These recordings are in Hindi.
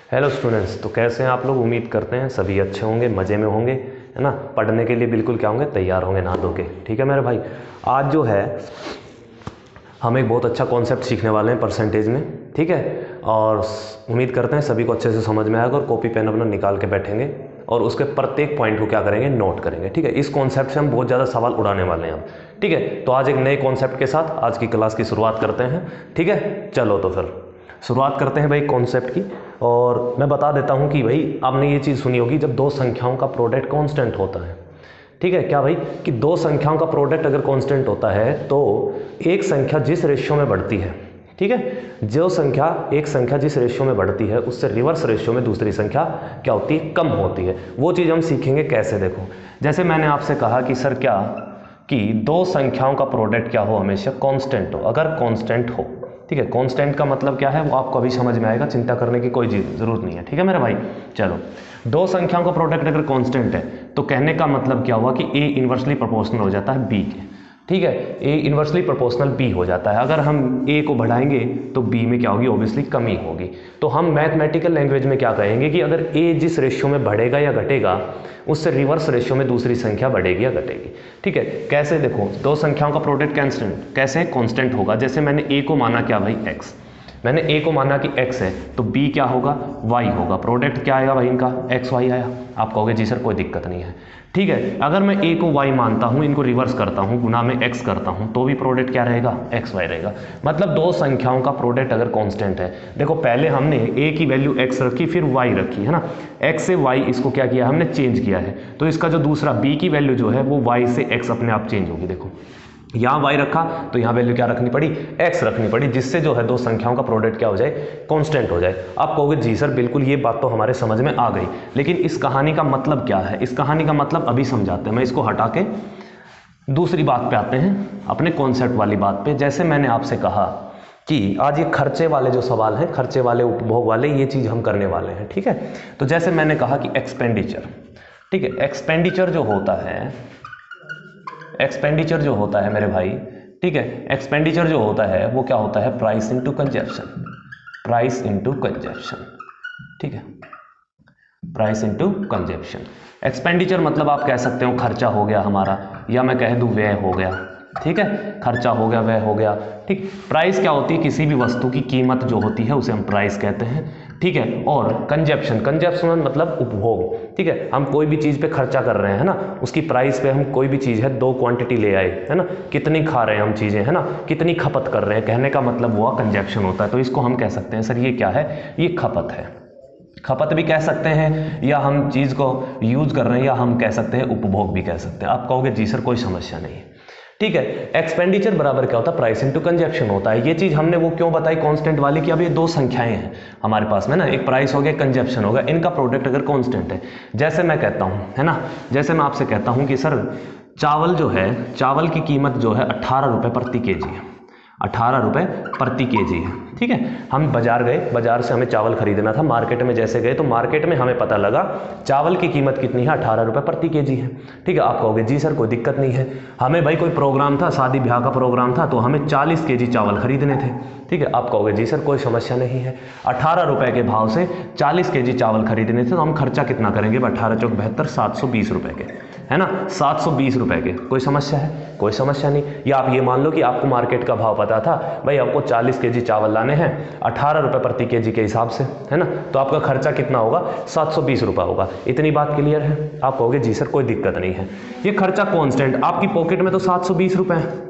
हेलो स्टूडेंट्स, तो कैसे हैं आप लोग। उम्मीद करते हैं सभी अच्छे होंगे, मज़े में होंगे, है ना। पढ़ने के लिए बिल्कुल क्या होंगे, तैयार होंगे नहा धो के। ठीक है मेरे भाई, आज जो है हम एक बहुत अच्छा कॉन्सेप्ट सीखने वाले हैं परसेंटेज में। ठीक है, और उम्मीद करते हैं सभी को अच्छे से समझ में आएगा और कॉपी पेन अपना निकाल के बैठेंगे और उसके प्रत्येक पॉइंट को क्या करेंगे, नोट करेंगे। ठीक है, इस कॉन्सेप्ट से हम बहुत ज़्यादा सवाल उड़ाने वाले हैं अब। ठीक है, तो आज एक नए कॉन्सेप्ट के साथ आज की क्लास की शुरुआत करते हैं। ठीक है, चलो तो फिर शुरुआत करते हैं भाई कॉन्सेप्ट की। और मैं बता देता हूँ कि भाई आपने ये चीज़ सुनी होगी, जब दो संख्याओं का प्रोडक्ट कांस्टेंट होता है। ठीक है, क्या भाई कि दो संख्याओं का प्रोडक्ट अगर कांस्टेंट होता है तो एक संख्या जिस रेशियो में बढ़ती है, ठीक है, एक संख्या जिस रेशियो में बढ़ती है उससे रिवर्स रेशियो में दूसरी संख्या क्या होती है, कम होती है। वो चीज़ हम सीखेंगे कैसे। देखो, जैसे मैंने आपसे कहा कि सर क्या कि दो संख्याओं का प्रोडक्ट क्या हो, हमेशा कांस्टेंट हो। अगर कांस्टेंट हो, ठीक है, कांस्टेंट का मतलब क्या है वो आपको अभी समझ में आएगा, चिंता करने की कोई ज़रूरत नहीं है। ठीक है मेरा भाई, चलो, दो संख्याओं का प्रोडक्ट अगर कांस्टेंट है तो कहने का मतलब क्या हुआ कि ए इन्वर्सली प्रोपोर्शनल हो जाता है बी के। ठीक है, ए इन्वर्सली प्रोपोर्शनल बी हो जाता है। अगर हम ए को बढ़ाएंगे तो बी में क्या होगी, ऑब्वियसली कमी होगी। तो हम मैथमेटिकल लैंग्वेज में क्या कहेंगे कि अगर ए जिस रेशियो में बढ़ेगा या घटेगा उससे रिवर्स रेशियो में दूसरी संख्या बढ़ेगी या घटेगी। ठीक है, कैसे, देखो, दो संख्याओं का प्रोडक्ट कैसे कांस्टेंट होगा। जैसे मैंने ए को माना क्या भाई, एक्स, मैंने ए को माना कि x है तो b क्या होगा, y होगा। प्रोडक्ट क्या आएगा भाई इनका, x y आया। आप कहोगे जी सर कोई दिक्कत नहीं है। ठीक है, अगर मैं a को y मानता हूँ, इनको रिवर्स करता हूँ, गुना में x करता हूँ, तो भी प्रोडक्ट क्या रहेगा, x y रहेगा। मतलब दो संख्याओं का प्रोडक्ट अगर कांस्टेंट है, देखो पहले हमने a की वैल्यू x रखी फिर y रखी, है ना, x से y इसको क्या किया हमने, चेंज किया है। तो इसका जो दूसरा b की वैल्यू जो है वो y से x अपने आप चेंज होगी। देखो यहाँ y रखा तो यहाँ वैल्यू क्या रखनी पड़ी, x रखनी पड़ी, जिससे जो है दो संख्याओं का प्रोडक्ट क्या हो जाए, कांस्टेंट हो जाए। आप कहोगे जी सर बिल्कुल ये बात तो हमारे समझ में आ गई, लेकिन इस कहानी का मतलब क्या है, इस कहानी का मतलब अभी समझाते हैं। मैं इसको हटा के दूसरी बात पे आते हैं, अपने कॉन्सेप्ट वाली बात पे। जैसे मैंने आपसे कहा कि आज ये खर्चे वाले जो सवाल हैं, खर्चे वाले, उपभोग वाले, ये चीज़ हम करने वाले हैं। ठीक है, तो जैसे मैंने कहा कि एक्सपेंडिचर, ठीक है, एक्सपेंडिचर जो होता है मेरे भाई, ठीक है, एक्सपेंडिचर जो होता है वो क्या होता है, price into consumption, price into consumption. ठीक है, प्राइस इनटू कंजप्शन। एक्सपेंडिचर मतलब आप कह सकते हो खर्चा हो गया हमारा, या मैं कह दूं व्यय हो गया। ठीक है, खर्चा हो गया, व्यय हो गया। ठीक, प्राइस क्या होती है, किसी भी वस्तु की कीमत जो होती है उसे हम प्राइस कहते हैं। ठीक है, और कंजप्शन मतलब उपभोग। ठीक है, हम कोई भी चीज़ पे खर्चा कर रहे हैं, है ना, उसकी प्राइस पे हम कोई भी चीज़ है, दो क्वांटिटी ले आए, है ना, कितनी खा रहे हैं हम चीज़ें, है ना, कितनी खपत कर रहे हैं, कहने का मतलब हुआ कंजप्शन होता है। तो इसको हम कह सकते हैं सर ये क्या है, ये खपत है। खपत भी कह सकते हैं, या हम चीज़ को यूज कर रहे हैं, या हम कह सकते हैं उपभोग भी कह सकते हैं। आप कहोगे जी सर कोई समस्या नहीं है। ठीक है, एक्सपेंडिचर बराबर क्या होता है, प्राइस इनटू कंजप्शन होता है। ये चीज़ हमने वो क्यों बताई कांस्टेंट वाली, कि अब ये दो संख्याएं हैं हमारे पास में ना, एक प्राइस हो गया, कंजप्शन होगा, इनका प्रोडक्ट अगर कांस्टेंट है। जैसे मैं कहता हूँ, है ना, जैसे मैं आपसे कहता हूँ कि सर चावल जो है, चावल की कीमत जो है 18 रुपये प्रति केजी है, 18 रुपये प्रति केजी है। ठीक है, हम बाजार गए, बाजार से हमें चावल खरीदना था, मार्केट में जैसे गए तो मार्केट में हमें पता लगा चावल की कीमत कितनी है, 18 रुपये प्रति केजी है। ठीक है, आप कहोगे जी सर कोई दिक्कत नहीं है, हमें भाई कोई प्रोग्राम था, शादी ब्याह का प्रोग्राम था, तो हमें 40 केजी चावल खरीदने थे। ठीक है, आप कहोगे जी सर कोई समस्या नहीं है, 18 रुपये के भाव से 40 केजी चावल खरीदने थे, तो हम खर्चा कितना करेंगे, 18 चौक 72, 720 रुपये के, है ना, 720 रुपये के। कोई समस्या है, कोई समस्या नहीं। या आप ये मान लो कि आपको मार्केट का भाव पता था, भाई आपको 40 केजी चावल लाने हैं 18 रुपये प्रति केजी के हिसाब से, है ना, तो आपका खर्चा कितना होगा, 720 रुपये होगा। इतनी बात क्लियर है। आप कहोगे जी सर कोई दिक्कत नहीं है, ये खर्चा कांस्टेंट, आपकी पॉकेट में तो 720 रुपये है,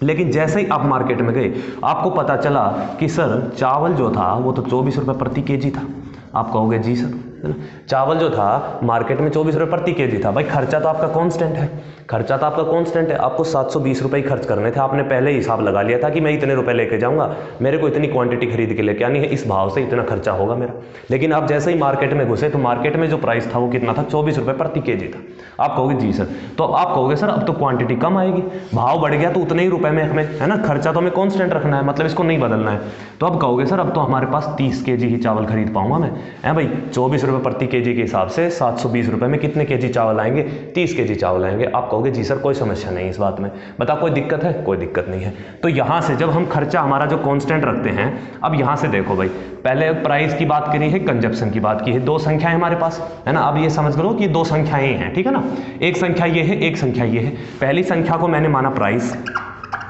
लेकिन जैसे ही आप मार्केट में गए आपको पता चला कि सर चावल जो था वो तो 24 रुपये प्रति केजी था। आप कहोगे जी सर, है ना, चावल जो था मार्केट में 24 रुपये प्रति केजी था। भाई खर्चा तो आपका कांस्टेंट है, खर्चा तो आपका कांस्टेंट है, आपको 720 रुपये ही खर्च करने थे। आपने पहले ही हिसाब लगा लिया था कि मैं इतने रुपए लेके जाऊंगा, मेरे को इतनी क्वांटिटी खरीद के लेके आनी है, इस भाव से इतना खर्चा होगा मेरा। लेकिन आप जैसे ही मार्केट में घुसे तो मार्केट में जो प्राइस था वो कितना था, 24 रुपये प्रति केजी था। आप कहोगे जी सर, तो आप कहोगे सर अब तो क्वांटिटी कम आएगी, भाव बढ़ गया तो उतने ही रुपए में हमें, है ना, खर्चा तो हमें कांस्टेंट रखना है, मतलब इसको नहीं बदलना है। तो अब कहोगे सर अब तो हमारे पास 30 केजी ही चावल खरीद पाऊंगा मैं, है भाई, 24 रुपये प्रति केजी के हिसाब से 720 रुपये में कितने केजी चावल आएंगे? 30 केजी चावल आएंगे। आप कहोगे जी सर कोई समस्या नहीं इस बात में, बता कोई दिक्कत है? कोई दिक्कत नहीं है। तो यहाँ से जब हम खर्चा हमारा जो कांस्टेंट रखते हैं, अब यहाँ से देखो भाई, पहले प्राइस की बात करी है, कंजप्शन की बात की है, दो संख्याएं हमारे पास है ना। अब ये समझ लो कि दो संख्याएं हैं, ठीक है ना। एक संख्या ये है, एक संख्या ये है। पहली संख्या को मैंने माना प्राइस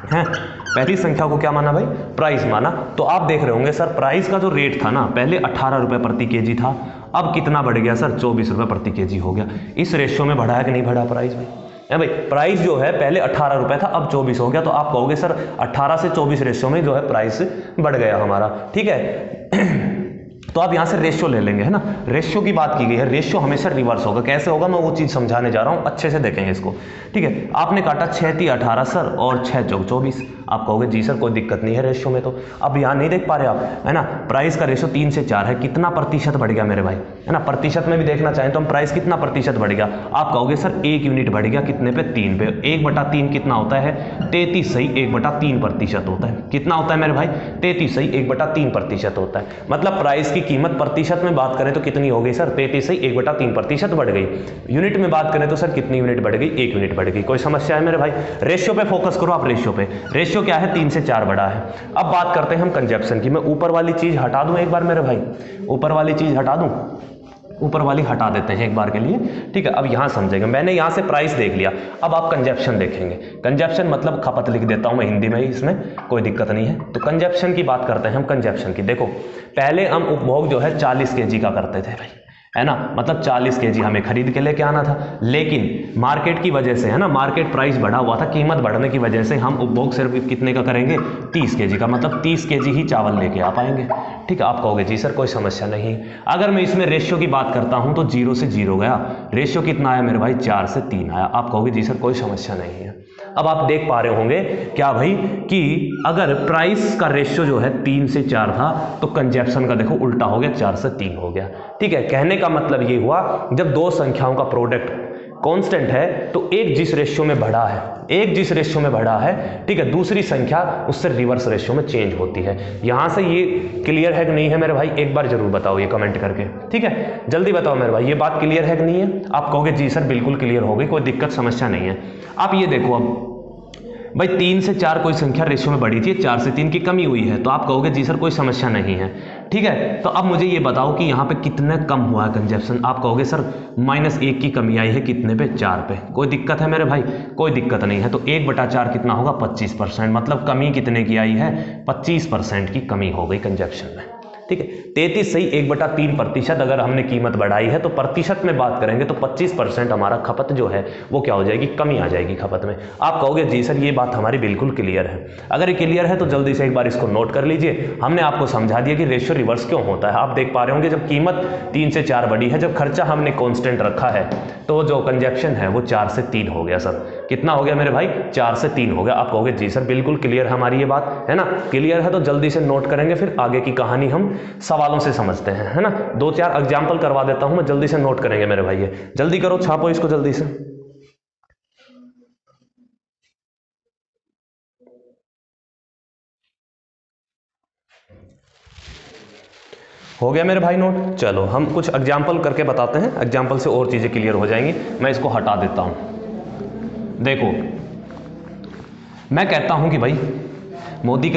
है, पहली संख्या को क्या माना भाई? प्राइस माना। तो आप देख रहे होंगे सर प्राइस का जो रेट था ना, पहले 18 रुपये प्रति केजी था, अब कितना बढ़ गया सर? 24 रुपये प्रति केजी हो गया। इस रेशियो में बढ़ा है कि नहीं बढ़ा प्राइस भाई? है भाई, प्राइस जो है पहले 18 रुपये था, अब 24 हो गया। तो आप कहोगे सर 18 से 24 रेशियो में जो है प्राइस बढ़ गया हमारा, ठीक है। तो आप यहाँ से रेशियो ले लेंगे, है ना। रेशियो की बात की गई है, रेशियो हमेशा रिवर्स होगा। कैसे होगा मैं वो चीज़ समझाने जा रहा हूँ, अच्छे से देखेंगे इसको, ठीक है। आपने काटा 6 × 18 सर और 6 × 24। आप कहोगे जी सर कोई दिक्कत नहीं है रेशियो में। तो अब यहाँ नहीं देख पा रहे आप, है ना। प्राइस का रेशियो 3 से 4 है, कितना प्रतिशत बढ़ गया मेरे भाई, है ना। प्रतिशत में भी देखना चाहें तो हम प्राइस कितना प्रतिशत बढ़ गया। आप कहोगे सर 1 यूनिट बढ़ गया, कितने पे? 3 पे। 1/3 कितना होता है? 33 सही 1/3% होता है। कितना होता है मेरे भाई? 33 सही 1/3% होता है। मतलब प्राइस की कीमत प्रतिशत में बात करें तो कितनी हो गई सर? 33 सही 1/3% बढ़ गई। यूनिट में बात करें तो सर कितनी यूनिट बढ़ गई? 1 यूनिट बढ़ गई। कोई समस्या है मेरे भाई? रेशियो पे फोकस करो आप, रेशियो पे। रेशियो क्या है? 3 से 4 बढ़ा है। अब बात करते हैं हम कंजप्शन की। मैं ऊपर वाली चीज हटा दूं एक बार मेरे भाई, ऊपर वाली चीज हटा दूं, ऊपर वाली हटा देते हैं एक बार के लिए, ठीक है। अब यहां समझेंगे, मैंने यहां से प्राइस देख लिया, अब आप कंजप्शन देखेंगे। कंजप्शन मतलब खपत लिख देता हूं मैं हिंदी में ही, इसमें कोई दिक्कत नहीं है। तो कंजप्शन की बात करते हैं हम। कंजप्शन की देखो, पहले हम उपभोग जो है 40 केजी का करते थे भाई, है ना। मतलब 40 केजी हमें खरीद के लेके आना था, लेकिन मार्केट की वजह से, है ना, मार्केट प्राइस बढ़ा हुआ था, कीमत बढ़ने की वजह से हम उपभोग सिर्फ कितने का करेंगे? 30 केजी का। मतलब 30 केजी ही चावल लेके आ पाएंगे, ठीक है। आप कहोगे जी सर कोई समस्या नहीं। अगर मैं इसमें रेशियो की बात करता हूं तो 0 से 0 गया, रेशियो कितना आया मेरे भाई? 4 से 3 आया। आप कहोगे जी सर कोई समस्या नहीं है। अब आप देख पा रहे होंगे क्या भाई कि अगर प्राइस का रेशियो जो है 3 से 4 था, तो कंजप्शन का देखो उल्टा हो गया, 4 से 3 हो गया, ठीक है। कहने का मतलब ये हुआ, जब दो संख्याओं का प्रोडक्ट कांस्टेंट है तो एक जिस रेशियो में बढ़ा है, एक जिस रेशियो में बढ़ा है, ठीक है, दूसरी संख्या उससे रिवर्स रेशियो में चेंज होती है। यहां से ये क्लियर है कि नहीं है मेरे भाई? एक बार जरूर बताओ ये कमेंट करके, ठीक है। जल्दी बताओ मेरे भाई, ये बात क्लियर है कि नहीं है? आप कहोगे जी सर बिल्कुल क्लियर हो गई, कोई दिक्कत समस्या नहीं है। आप ये देखो, अब भाई 3 से 4 कोई संख्या रेशियो में बढ़ी थी, 4 से 3 की कमी हुई है, तो आप कहोगे जी सर कोई समस्या नहीं है, ठीक है। तो अब मुझे ये बताओ कि यहाँ पे कितने कम हुआ है कंजप्शन। आप कहोगे सर -1 की कमी आई है, कितने पे? 4 पे। कोई दिक्कत है मेरे भाई? कोई दिक्कत नहीं है। तो 1/4 कितना होगा? 25%। मतलब कमी कितने की आई है? 25% की कमी हो गई कंजप्शन में, ठीक है। 33 सही 1/3%। अगर हमने कीमत बढ़ाई है तो प्रतिशत में बात करेंगे तो 25% हमारा खपत जो है वो क्या हो जाएगी? कमी आ जाएगी खपत में। आप कहोगे जी सर ये बात हमारी बिल्कुल क्लियर है। अगर ये क्लियर है तो जल्दी से एक बार इसको नोट कर लीजिए। हमने आपको समझा दिया कि रेशियो रिवर्स क्यों होता है। आप देख पा रहे होंगे जब कीमत 3 से 4 बढ़ी है, जब खर्चा हमने कॉन्स्टेंट रखा है, तो जो कंजप्शन है वो 4 से 3 हो गया। सर कितना हो गया मेरे भाई? 4 से 3 हो गया। आप कहोगे जी सर बिल्कुल क्लियर है हमारी ये बात, है ना। क्लियर है तो जल्दी से नोट करेंगे, फिर आगे की कहानी हम सवालों से समझते हैं, है ना। 2-4 एग्जाम्पल करवा देता हूं मैं, जल्दी से नोट करेंगे मेरे भाई। ये जल्दी करो, छापो इसको जल्दी से। हो गया मेरे भाई नोट? चलो हम कुछ एग्जाम्पल करके बताते हैं, एग्जाम्पल से और चीजें क्लियर हो जाएंगी। मैं इसको हटा देता हूं। देखो, मैं कहता हूं कि भाई मोदी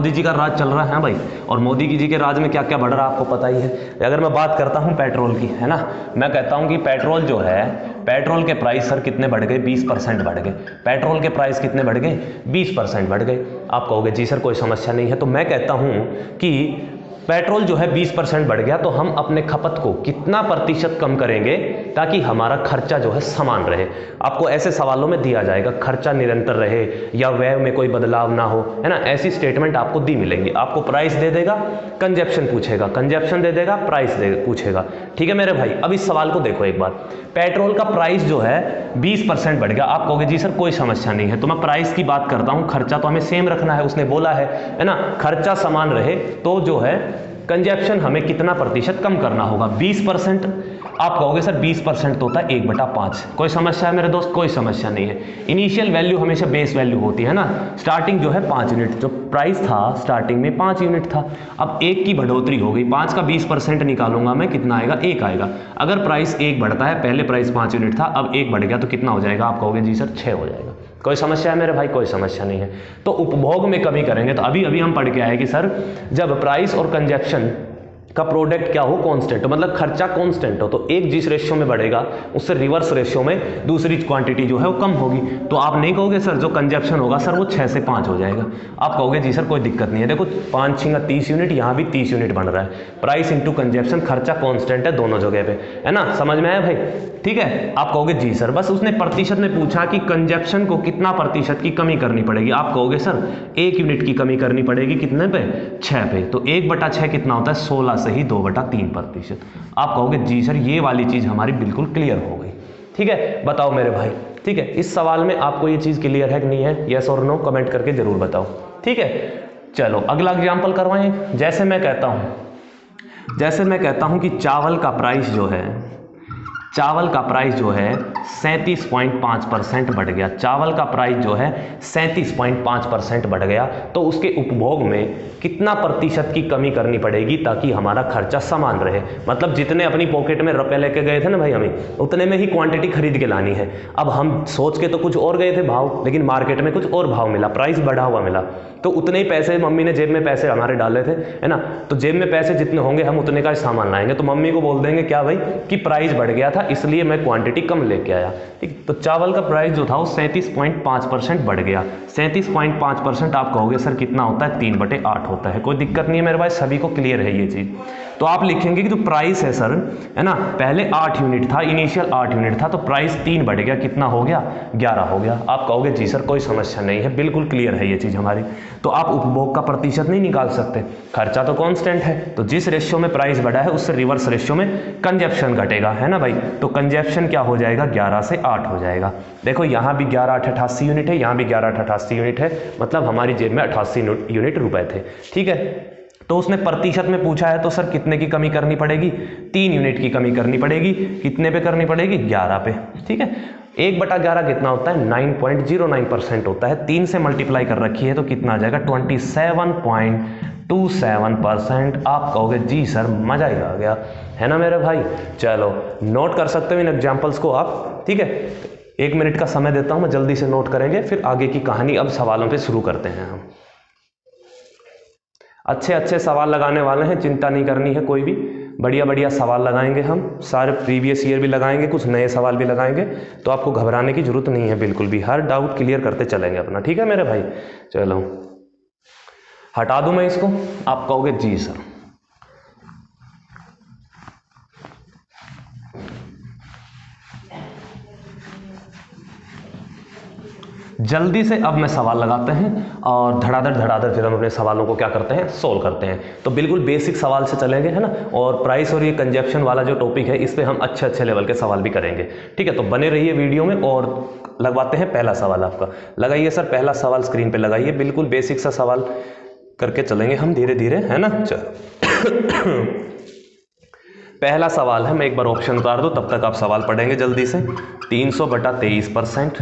जी का राज चल रहा है भाई, और मोदी जी के राज में क्या क्या बढ़ रहा है आपको पता ही है। अगर मैं बात करता हूं पेट्रोल की, है ना, मैं कहता हूं कि पेट्रोल जो है, पेट्रोल के प्राइस सर कितने बढ़ गए? 20% बढ़ गए। पेट्रोल के प्राइस कितने बढ़ गए? 20% बढ़ गए। आप कहोगे जी सर कोई समस्या नहीं है। तो मैं कहता हूं कि पेट्रोल जो है 20% बढ़ गया, तो हम अपने खपत को कितना प्रतिशत कम करेंगे ताकि हमारा खर्चा जो है समान रहे। आपको ऐसे सवालों में दिया जाएगा खर्चा निरंतर रहे या व्यय में कोई बदलाव ना हो, है ना। ऐसी स्टेटमेंट आपको दी मिलेंगी। आपको प्राइस दे देगा, कंजप्शन पूछेगा, कंजप्शन दे देगा, प्राइस पूछेगा, ठीक है मेरे भाई। अब इस सवाल को देखो एक बार, पेट्रोल का प्राइस जो है 20% बढ़ गया। आप कहोगे जी सर कोई समस्या नहीं है। तो मैं प्राइस की बात करता हूं, खर्चा तो हमें सेम रखना है, उसने बोला है ना, खर्चा समान रहे तो जो है कंजप्शन हमें कितना प्रतिशत कम करना होगा? 20%। आप कहोगे सर 20% तो होता है 1/5। कोई समस्या है मेरे दोस्त? कोई समस्या नहीं है। इनिशियल वैल्यू हमेशा बेस वैल्यू होती है ना। स्टार्टिंग जो है 5 यूनिट, जो प्राइस था स्टार्टिंग में 5 यूनिट था, अब 1 की बढ़ोतरी हो गई, 5 का 20% निकालूंगा मैं, कितना आएगा? 1 आएगा। अगर प्राइस 1 बढ़ता है, पहले प्राइस 5 यूनिट था, अब 1 बढ़ गया तो कितना हो जाएगा? आप कहोगे जी सर 6 हो जाएगा। कोई समस्या है मेरे भाई? कोई समस्या नहीं है। तो उपभोग में कमी करेंगे तो अभी अभी हम पढ़ के आए कि सर जब प्राइस और कंजप्शन का प्रोडक्ट क्या हो? कांस्टेंट हो, मतलब खर्चा कांस्टेंट हो, तो एक जिस रेशियो में बढ़ेगा उससे रिवर्स रेशियो में दूसरी क्वांटिटी जो है वो कम होगी। तो आप नहीं कहोगे सर जो कंजप्शन होगा सर वो 6 से 5 हो जाएगा, आप कहोगे जी सर कोई दिक्कत नहीं है। देखो 5 6 30 यूनिट, यहाँ भी 30 यूनिट बन रहा है। प्राइस इंटू कंजप्शन, खर्चा कांस्टेंट है दोनों जगह पे, है ना? समझ में आया भाई? ठीक है, आप कहोगे जी सर बस उसने प्रतिशत में पूछा कि कंजप्शन को कितना प्रतिशत की कमी करनी पड़ेगी। आप कहोगे सर 1 यूनिट की कमी करनी पड़ेगी, कितने पे? 6 पे। तो 1/6 कितना होता है? 16 से ही 2/3%। आप कहोगे जी सर ये वाली चीज हमारी बिल्कुल क्लियर हो गई। ठीक है, बताओ मेरे भाई। ठीक है, इस सवाल में आपको ये चीज क्लियर है कि नहीं है? यस और नो कमेंट करके जरूर बताओ। ठीक है, चलो अगला एग्जाम्पल करवाएं। जैसे मैं कहता हूं कि चावल का प्राइस जो है 37.5% बढ़ गया। चावल का प्राइस जो है 37.5% बढ़ गया, तो उसके उपभोग में कितना प्रतिशत की कमी करनी पड़ेगी ताकि हमारा खर्चा समान रहे? मतलब जितने अपनी पॉकेट में रुपए लेके गए थे ना भाई, हमें उतने में ही क्वांटिटी खरीद के लानी है। अब हम सोच के तो कुछ और गए थे भाव, लेकिन मार्केट में कुछ और भाव मिला, प्राइस बढ़ा हुआ मिला, तो उतने ही पैसे मम्मी ने जेब में पैसे हमारे डाले थे, है ना? तो जेब में पैसे जितने होंगे हम उतने का सामान लाएंगे, तो मम्मी को बोल देंगे क्या भाई कि प्राइस बढ़ गया था इसलिए मैं क्वांटिटी कम लेके आया। ठीक, तो चावल का प्राइस जो था वो 37.5% बढ़ गया। 37.5% आप कहोगे सर कितना होता है? 3/8 होता है। कोई दिक्कत नहीं है मेरे भाई, सभी को क्लियर है ये चीज। तो आप लिखेंगे कि जो प्राइस है सर, है ना, पहले 8 यूनिट था, इनिशियल 8 यूनिट था, तो प्राइस 3 बढ़ गया, कितना हो गया? 11 हो गया। आप कहोगे जी सर कोई समस्या नहीं है, बिल्कुल क्लियर है ये चीज हमारी। तो आप उपभोग का प्रतिशत नहीं निकाल सकते, खर्चा तो कांस्टेंट है, तो जिस रेशियो में प्राइस बढ़ा है उससे रिवर्स रेशियो में कंजप्शन घटेगा, है ना भाई? तो कंजप्शन क्या हो जाएगा? 11 से 8 हो जाएगा। देखो यहाँ भी 11 8 88 यूनिट है, यहाँ भी 11 8 88 यूनिट है, मतलब हमारी जेब में 88 यूनिट रुपए थे। ठीक है, तो उसने प्रतिशत में पूछा है, तो सर कितने की कमी करनी पड़ेगी? 3 यूनिट की कमी करनी पड़ेगी। कितने पे करनी पड़ेगी? 11 पे। ठीक है, 1/11 कितना होता है? 9.09% होता है। 3 से मल्टीप्लाई कर रखी है तो कितना आ जाएगा? 27.27%। आप कहोगे जी सर मजा ही आ गया, है ना मेरे भाई? चलो नोट कर सकते हो इन एग्जाम्पल्स को आप। ठीक है, 1 मिनट का समय देता हूं मैं, जल्दी से नोट करेंगे, फिर आगे की कहानी अब सवालों पे शुरू करते हैं हम। अच्छे अच्छे सवाल लगाने वाले हैं, चिंता नहीं करनी है कोई भी, बढ़िया बढ़िया सवाल लगाएंगे हम, सारे प्रीवियस ईयर भी लगाएंगे, कुछ नए सवाल भी लगाएंगे, तो आपको घबराने की जरूरत नहीं है बिल्कुल भी, हर डाउट क्लियर करते चलेंगे अपना। ठीक है मेरे भाई? चलो हटा दूं मैं इसको? आप कहोगे जी सर। जल्दी से अब मैं सवाल लगाते हैं और धड़ाधड़ फिर हम अपने सवालों को क्या करते हैं? सोल्व करते हैं। तो बिल्कुल बेसिक सवाल से चलेंगे, है ना? और प्राइस और ये कंजप्शन वाला जो टॉपिक है इस पे हम अच्छे अच्छे लेवल के सवाल भी करेंगे। ठीक है, तो बने रहिए वीडियो में और लगवाते हैं पहला सवाल आपका। लगाइए सर पहला सवाल स्क्रीन पे लगाइए, बिल्कुल बेसिक सा सवाल करके चलेंगे हम धीरे धीरे, है ना? चलो पहला सवाल है, मैं एक बार ऑप्शन उतार दूं तब तक आप सवाल पढ़ेंगे जल्दी से। 300/23%,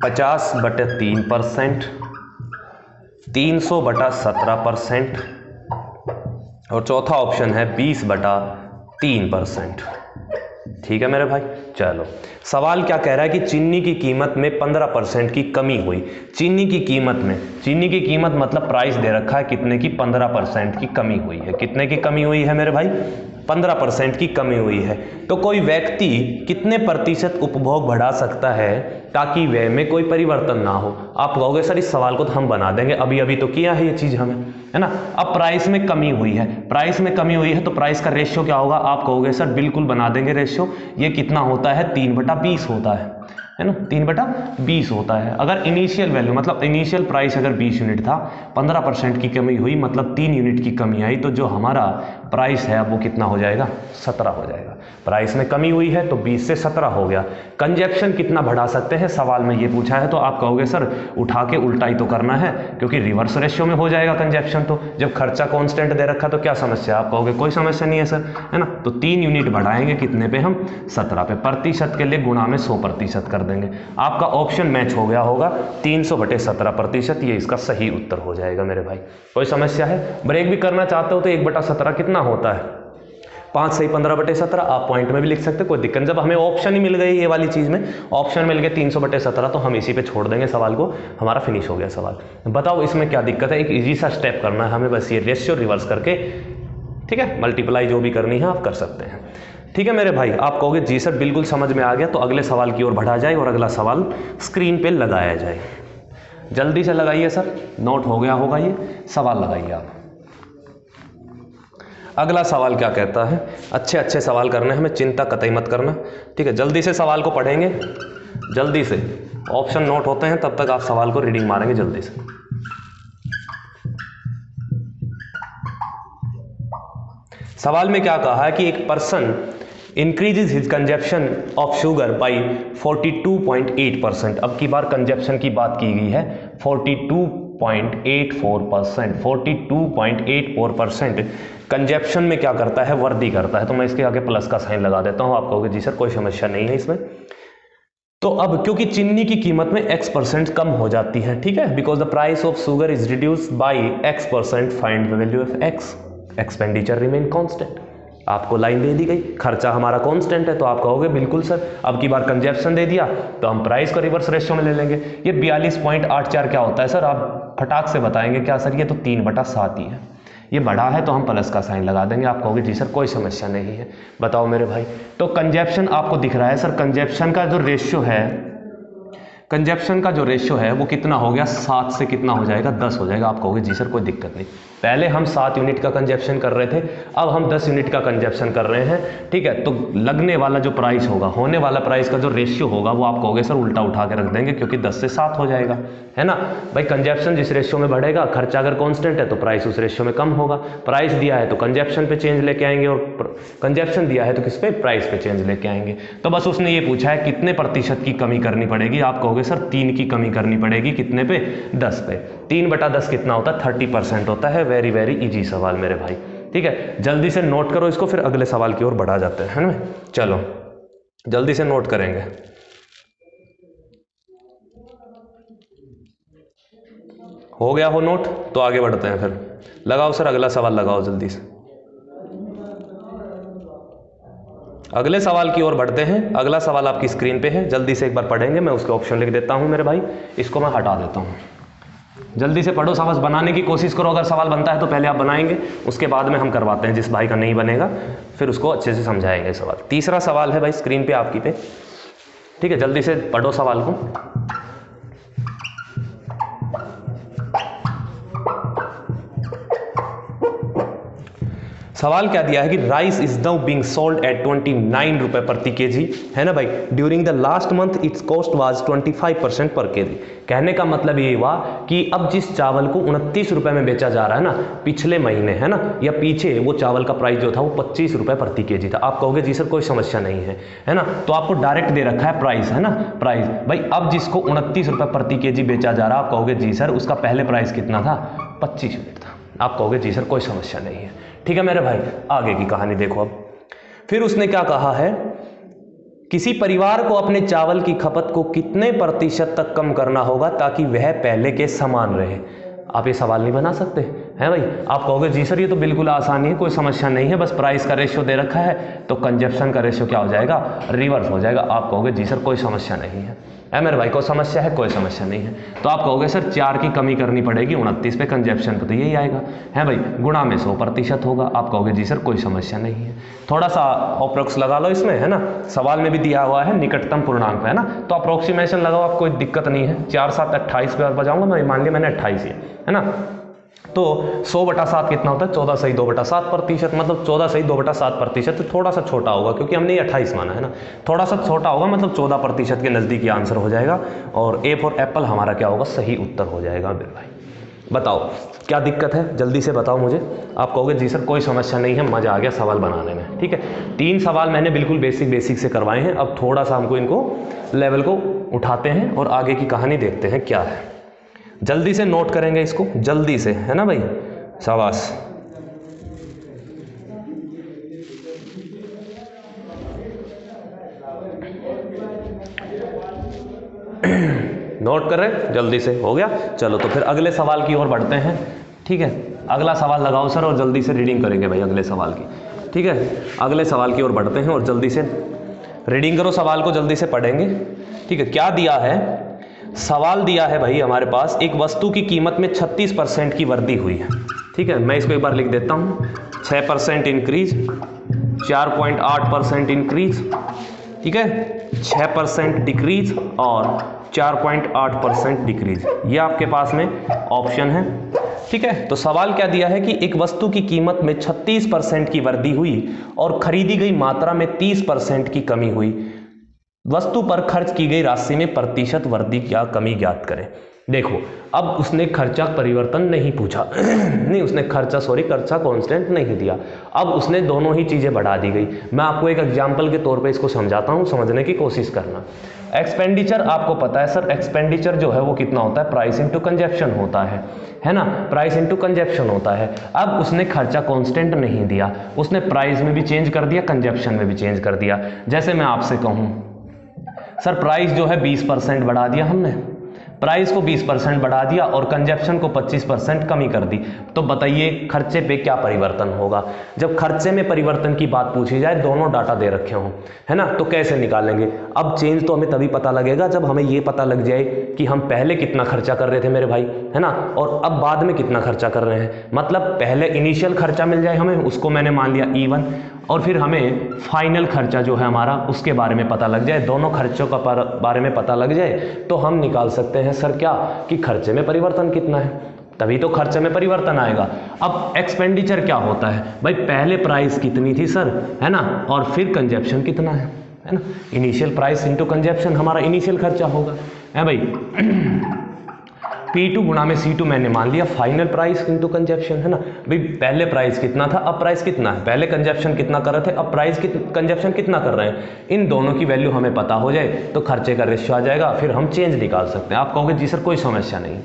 50/3%, 300/17% और चौथा ऑप्शन है 20/3%। ठीक है मेरे भाई? चलो सवाल क्या कह रहा है कि चीनी की कीमत में 15% की कमी हुई। चीनी की कीमत मतलब प्राइस दे रखा है कितने की? 15% की कमी हुई है। कितने की कमी हुई है मेरे भाई? 15% की कमी हुई है। तो कोई व्यक्ति कितने प्रतिशत उपभोग बढ़ा सकता है ताकि व्यय में कोई परिवर्तन ना हो? आप कहोगे सर इस सवाल को तो हम बना देंगे, अभी अभी तो किया है ये चीज हमें, है ना? अब प्राइस में कमी हुई है, तो प्राइस का रेशियो क्या होगा? आप कहोगे सर बिल्कुल बना देंगे रेशियो। ये कितना होता है? 3/20 होता है ना? 3/20 होता है। अगर इनिशियल वैल्यू मतलब इनिशियल प्राइस अगर 20 यूनिट था, 15% की कमी हुई मतलब 3 यूनिट की कमी आई, तो जो हमारा प्राइस है अब वो कितना हो जाएगा, 17 हो जाएगा। प्राइस में कमी हुई है तो 20 से 17 हो गया। कंजप्शन कितना बढ़ा सकते हैं, सवाल में ये पूछा है, तो आप कहोगे सर उठा के उल्टा ही तो करना है, क्योंकि रिवर्स रेशियो में हो जाएगा कंजप्शन। तो जब खर्चा कांस्टेंट दे रखा तो क्या समस्या, आप कहोगे कोई समस्या नहीं है सर, है ना। तो 3 यूनिट बढ़ाएंगे कितने पे, हम 17 पे। प्रतिशत के लिए गुणा में 100% कर देंगे। आपका ऑप्शन मैच हो गया होगा, 300/17%, ये इसका सही उत्तर हो जाएगा मेरे भाई। कोई समस्या है। ब्रेक भी करना चाहते हो तो 1/17 कितना होता है, 5 सही 15/17। आप पॉइंट में भी लिख सकते, कोई दिक्कत। जब हमें ऑप्शन ही मिल गई ये वाली चीज़ में, ऑप्शन मिल गए 300/17, तो हम इसी पे छोड़ देंगे सवाल को, हमारा फिनिश हो गया सवाल। बताओ इसमें क्या दिक्कत है, एक इजी सा स्टेप करना है हमें, बस ये रेशियो रिवर्स करके, ठीक है, मल्टीप्लाई जो भी करनी है आप कर सकते हैं। ठीक है मेरे भाई, आप कहोगे जी सर बिल्कुल समझ में आ गया, तो अगले सवाल की ओर बढ़ा जाए और अगला सवाल स्क्रीन पे लगाया जाए। जल्दी से लगाइए सर, नोट हो गया होगा ये, सवाल लगाइए आप। अगला सवाल क्या कहता है, अच्छे अच्छे सवाल करने हैं, हमें चिंता कतई मत करना, ठीक है। जल्दी से सवाल को पढ़ेंगे, जल्दी से, ऑप्शन नोट होते हैं तब तक आप सवाल को रीडिंग मारेंगे जल्दी से। सवाल में क्या कहा है कि एक person increases his consumption of sugar by 42.8%। अब की बार कंजप्शन की बात की गई है, 42.84%, 42.84% कंजप्शन में क्या करता है, वृद्धि करता है। तो मैं इसके आगे प्लस का साइन लगा देता हूं, आप कहोगे जी सर कोई समस्या नहीं है इसमें। तो अब क्योंकि चीनी की कीमत में x% कम हो जाती है, ठीक है, because the price of sugar is reduced by x%, find the value of x, expenditure remain constant. आपको लाइन दे दी गई, खर्चा हमारा कांस्टेंट है, तो आप कहोगे बिल्कुल सर, अब की बार कंजप्शन दे दिया तो हम प्राइस को रिवर्स रेशियो में ले लेंगे। ये 42.84 क्या होता है सर, आप फटाक से बताएंगे क्या सर, ये तो 3/7 ही है। ये बढ़ा है तो हम प्लस का साइन लगा देंगे, आप कहोगे जी सर कोई समस्या नहीं है। बताओ मेरे भाई, तो कंजप्शन आपको दिख रहा है सर, कंजप्शन का जो रेशियो है, कंजप्शन का जो रेशियो है वो कितना हो गया, 7 से कितना हो जाएगा, 10 हो जाएगा। आप कहोगे जी सर कोई दिक्कत नहीं, पहले हम 7 यूनिट का कंजप्शन कर रहे थे, अब हम 10 यूनिट का कंजप्शन कर रहे हैं, ठीक है। तो लगने वाला जो प्राइस होगा, होने वाला प्राइस का जो रेशियो होगा वो आप कहोगे सर उल्टा उठा के रख देंगे, क्योंकि 10 से 7 हो जाएगा, है ना भाई। कंजप्शन जिस रेशियो में बढ़ेगा, खर्चा अगर कांस्टेंट है तो प्राइस उस रेशियो में कम होगा। प्राइस दिया है तो कंजप्शन पे चेंज लेके आएंगे, और कंजप्शन दिया है तो किस पे, प्राइस पे चेंज लेके आएंगे। तो बस उसने ये पूछा है कितने प्रतिशत की कमी करनी पड़ेगी, आप कहोगे सर 3 की कमी करनी पड़ेगी, कितने पे, 10 पे। 3/10 कितना होता है, 30% होता है। वेरी वेरी इजी सवाल मेरे भाई, ठीक है। जल्दी से नोट करो इसको, फिर अगले सवाल की ओर बढ़ा जाते हैं, है ना। चलो जल्दी से नोट करेंगे। हो गया हो नोट, तो आगे बढ़ते हैं, फिर लगाओ सर अगला सवाल लगाओ जल्दी से। अगले सवाल की ओर बढ़ते हैं। अगला सवाल आपकी स्क्रीन पे है, जल्दी से एक बार पढ़ेंगे, मैं उसके ऑप्शन लिख देता हूं मेरे भाई, इसको मैं हटा देता हूं। जल्दी से पढ़ो, सवाल बनाने की कोशिश करो, अगर सवाल बनता है तो पहले आप बनाएंगे, उसके बाद में हम करवाते हैं। जिस भाई का नहीं बनेगा फिर उसको अच्छे से समझाएंगे सवाल। तीसरा सवाल है भाई स्क्रीन पे आपकी पे, ठीक है, जल्दी से पढ़ो सवाल को। सवाल क्या दिया है कि rice is now being sold at 29 रुपए प्रति केजी, है ना भाई। During the last month it's cost was 25% पर केजी। कहने का मतलब ये हुआ कि अब जिस चावल को 29 रुपए में बेचा जा रहा है ना, पिछले महीने, है ना, या पीछे, वो चावल का प्राइस जो था वो 25 रुपए प्रति केजी था। आप कहोगे जी सर कोई समस्या नहीं है ना। तो आपको डायरेक्ट दे रखा है प्राइस, है ना, प्राइस भाई। अब जिसको 29 रुपए प्रति केजी बेचा जा रहा है, आप कहोगे जी सर उसका पहले प्राइस कितना था, 25 यूनिट था। आप कहोगे जी सर कोई समस्या नहीं है, ठीक है मेरे भाई। आगे की कहानी देखो अब। फिर उसने क्या कहा है, किसी परिवार को अपने चावल की खपत को कितने प्रतिशत तक कम करना होगा ताकि वह पहले के समान रहे। आप ये सवाल नहीं बना सकते हैं भाई। आप कहोगे जी सर ये तो बिल्कुल आसानी है, कोई समस्या नहीं है, बस प्राइस का रेशियो दे रखा है तो कंजप्शन का रेशियो क्या हो जाएगा, रिवर्स हो जाएगा। आप कहोगे जी सर कोई समस्या नहीं है मेरे भाई, कोई समस्या है, कोई समस्या नहीं है। तो आप कहोगे सर 4 की कमी करनी पड़ेगी 29 पे, कंजप्शन पे तो यही आएगा, है भाई, गुणा में 100% होगा। आप कहोगे जी सर कोई समस्या नहीं है। थोड़ा सा अप्रोक्स लगा लो इसमें, है ना, सवाल में भी दिया हुआ है निकटतम पूर्णांक, है ना, तो अप्रोक्सीमेशन लगाओ, आप कोई दिक्कत नहीं है। 4 7 28 पे और बजाऊंगा मैं, मान लिया मैंने 28 है ना। तो 100/7 कितना होता है, 14 सही 2/7%, मतलब 14 सही 2/7%। थोड़ा सा छोटा होगा क्योंकि हमने ये 28 माना है ना, थोड़ा सा छोटा होगा, मतलब 14% के नज़दीक ये आंसर हो जाएगा। और ए फॉर एप्पल हमारा क्या होगा, सही उत्तर हो जाएगा मेरे भाई। बताओ क्या दिक्कत है, जल्दी से बताओ मुझे। आप कहोगे जी सर कोई समस्या नहीं है, मज़ा आ गया सवाल बनाने में। ठीक है, 3 सवाल मैंने बिल्कुल बेसिक से करवाए हैं। अब थोड़ा सा हमको इनको लेवल को उठाते हैं और आगे की कहानी देखते हैं क्या है। जल्दी से नोट करेंगे इसको, जल्दी से, है ना भाई, शाबाश। नोट कर रहे, जल्दी से हो गया। चलो तो फिर अगले सवाल की ओर बढ़ते हैं। ठीक है, अगला सवाल लगाओ सर और जल्दी से रीडिंग करेंगे भाई अगले सवाल की। ठीक है, अगले सवाल की ओर बढ़ते हैं और जल्दी से रीडिंग करो, सवाल को जल्दी से पढ़ेंगे। ठीक है, क्या दिया है, सवाल दिया है भाई हमारे पास, एक वस्तु की कीमत में 36% की वृद्धि हुई है। ठीक है, मैं इसको एक बार लिख देता हूँ, 6% इंक्रीज, 4.8% इंक्रीज, ठीक है, 6% डिक्रीज और 4.8% डिक्रीज, ये आपके पास में ऑप्शन है। ठीक है, तो सवाल क्या दिया है कि एक वस्तु की कीमत में 36% की वृद्धि हुई और खरीदी गई मात्रा में 30% की कमी हुई। वस्तु पर खर्च की गई राशि में प्रतिशत वृद्धि या कमी ज्ञात करें। देखो, अब उसने खर्चा परिवर्तन नहीं पूछा नहीं, उसने खर्चा कांस्टेंट नहीं दिया। अब उसने दोनों ही चीज़ें बढ़ा दी गई। मैं आपको एक एग्जांपल के तौर पे इसको समझाता हूँ, समझने की कोशिश करना। एक्सपेंडिचर आपको पता है सर, एक्सपेंडिचर जो है वो कितना होता है, प्राइस इनटू कंजप्शन होता है ना, प्राइस इनटू कंजप्शन होता है। अब उसने खर्चा कांस्टेंट नहीं दिया, उसने प्राइस में भी चेंज कर दिया, कंजप्शन में भी चेंज कर दिया। जैसे मैं आपसे कहूँ सर प्राइस जो है 20% बढ़ा दिया हमने, प्राइस को 20% बढ़ा दिया और कंजप्शन को 25% कमी कर दी, तो बताइए खर्चे पे क्या परिवर्तन होगा। जब खर्चे में परिवर्तन की बात पूछी जाए, दोनों डाटा दे रखे हों, है ना, तो कैसे निकालेंगे। अब चेंज तो हमें तभी पता लगेगा जब हमें ये पता लग जाए कि हम पहले कितना खर्चा कर रहे थे मेरे भाई, है ना, और अब बाद में कितना खर्चा कर रहे हैं। मतलब पहले इनिशियल खर्चा मिल जाए हमें, उसको मैंने मान लिया E1, और फिर हमें फाइनल खर्चा जो है हमारा उसके बारे में पता लग जाए, दोनों खर्चों का बारे में पता लग जाए, तो हम निकाल सकते हैं सर क्या, कि खर्चे में परिवर्तन कितना है, तभी तो खर्चे में परिवर्तन आएगा। अब एक्सपेंडिचर क्या होता है भाई, पहले प्राइस कितनी थी सर, है ना, और फिर कंजप्शन कितना है ना, इनिशियल प्राइस इंटू कंजप्शन हमारा इनिशियल खर्चा होगा, है भाई। P2 गुणा में C2 मैंने मान लिया, फाइनल प्राइस इंटू कंजप्शन, है ना भाई। पहले प्राइस कितना था, अब प्राइस कितना है, पहले कंजप्शन कितना कर रहे थे, अब प्राइस कंजप्शन कितना कर रहे हैं। इन दोनों की वैल्यू हमें पता हो जाए तो खर्चे का रेशियो आ जाएगा, फिर हम चेंज निकाल सकते हैं। आप कहोगे जी सर कोई समस्या नहीं।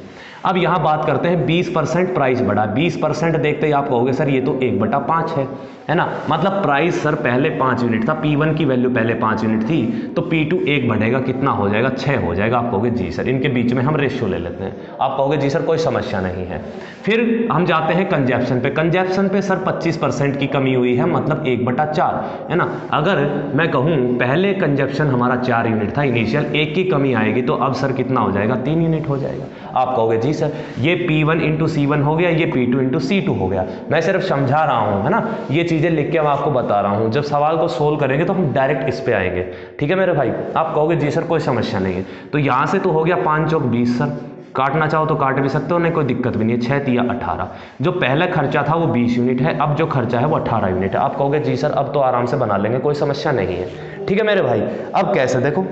अब यहाँ बात करते हैं 20% प्राइस बढ़ा, 20% देखते ही आप कहोगे सर ये तो 1/5 है ना, मतलब प्राइस सर पहले 5 यूनिट था, P1 की वैल्यू पहले 5 यूनिट थी, तो P2 1 बढ़ेगा, कितना हो जाएगा, 6 हो जाएगा। आप कहोगे जी सर, इनके बीच में हम रेशियो ले लेते हैं। आप कहोगे जी सर कोई समस्या नहीं है। फिर हम जाते हैं कंजप्शन पे, कंजप्शन पे सर 25% की कमी हुई है, मतलब 1/4, है ना। अगर मैं कहूँ पहले कंजप्शन हमारा 4 यूनिट था इनिशियल, 1 की कमी आएगी, तो अब सर कितना हो जाएगा, 3 यूनिट हो जाएगा। आप कहोगे जी सर ये P1 इंटू C1 हो गया, ये P2 इंटू C2 हो गया। मैं सिर्फ समझा रहा हूँ, है ना, ये चीज़ें लिख के मैं आपको बता रहा हूँ। जब सवाल को सोल्व करेंगे तो हम डायरेक्ट इस पे आएंगे, ठीक है मेरे भाई। आप कहोगे जी सर कोई समस्या नहीं है। तो यहाँ से तो हो गया 5 चौक 20 सर, काटना चाहो तो काट भी सकते हो, नहीं कोई दिक्कत भी नहीं है। 6 तिया 18, जो पहला खर्चा था वो 20 यूनिट है, अब जो खर्चा है वो 18 यूनिट है। आप कहोगे जी सर अब तो आराम से बना लेंगे, कोई समस्या नहीं है, ठीक है मेरे भाई। अब कैसे, देखो